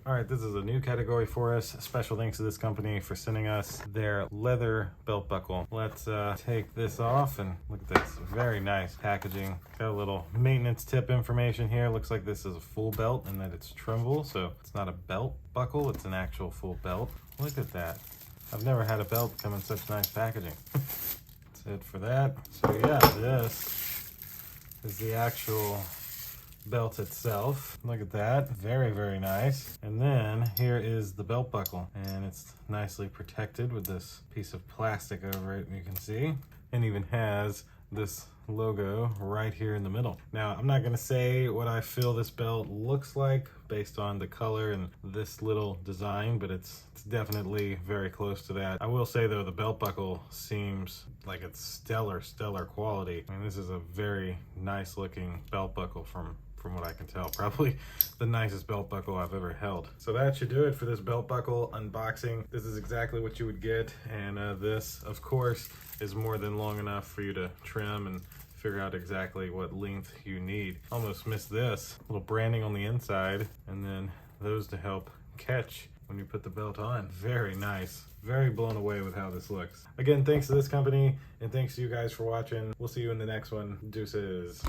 All right, this is a new category for us. Special thanks to this company for sending us their leather belt buckle. Let's take this off and look at this. Very nice packaging. Got a little maintenance tip information here. Looks like this is a full belt and that it's tremble, so it's not a belt buckle, it's an actual full belt. Look at that. I've never had a belt come in such nice packaging. That's it for that. So yeah, this is the actual belt itself. Look at that. Very, very nice. And then here is the belt buckle, and it's nicely protected with this piece of plastic over it, you can see, and even has this logo right here in the middle. Now, I'm not gonna say what I feel this belt looks like based on the color and this little design, but it's definitely very close to that. I will say though, the belt buckle seems like it's stellar quality. I mean, this is a very nice looking belt buckle from what I can tell. Probably the nicest belt buckle I've ever held. So that should do it for this belt buckle unboxing. This is exactly what you would get, and this, of course, is more than long enough for you to trim and figure out exactly what length you need. Almost missed this. Little branding on the inside, and then those to help catch when you put the belt on. Very nice. Very blown away with how this looks. Again, thanks to this company, and thanks to you guys for watching. We'll see you in the next one. Deuces.